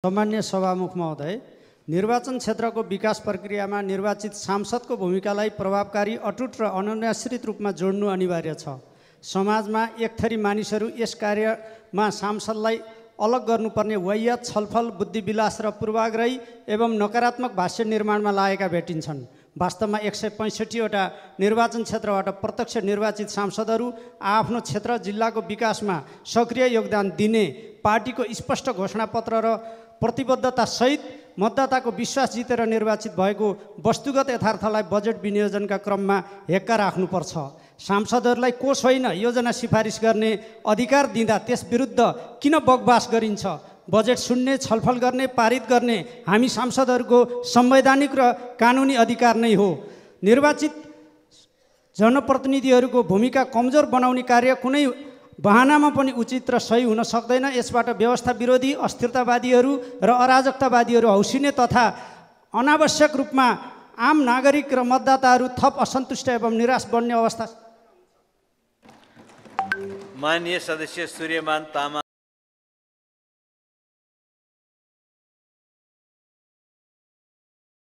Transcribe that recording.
सामान्य सभामुख महोदय, निर्वाचन क्षेत्रको विकास प्रक्रियामा निर्वाचित सांसदको भूमिकालाई प्रभावकारी, अटुट र अनन्याश्रित रूपमा जोड्नु अनिवार्य छ। समाजमा एक थरी मानिसहरू यस कार्यमा सांसदलाई अलग गर्नुपर्ने वाहियात छलफल, बुद्धिविलास र पूर्वाग्रही एवं नकारात्मक भाष्य निर्माणमा लागेका भेटिन्छन्। वास्तवमा 165 वटा निर्वाचन क्षेत्रबाट प्रत्यक्ष निर्वाचित सांसदहरू आफ्नो क्षेत्र जिल्लाको विकासमा सक्रिय योगदान दिने पार्टीको स्पष्ट घोषणापत्र र प्रतिबद्धतासहित मतदाताको विश्वास जितेर निर्वाचित भएको वस्तुगत यथार्थलाई बजेट विनियोजनका क्रममा हेक्का राख्नुपर्छ। सांसदहरूलाई कोष होइन योजना सिफारिस गर्ने अधिकार दिँदा त्यस विरुद्ध किन बकवास गरिन्छ? बजेट सुन्ने, छलफल गर्ने, पारित गर्ने हामी सांसदहरूको संवैधानिक र कानुनी अधिकार नै हो। निर्वाचित जनप्रतिनिधिहरूको भूमिका कमजोर बनाउने कार्य कुनै बहानामा पनि उचित र सही हुन सक्दैन। यसबाट व्यवस्था विरोधी, अस्थिरतावादीहरू र अराजकतावादीहरू हौसिने तथा अनावश्यक रूपमा आम नागरिक र मतदाताहरू थप असन्तुष्ट एवं निराश बन्ने अवस्था। माननीय सदस्य सूर्यमान तामाङ।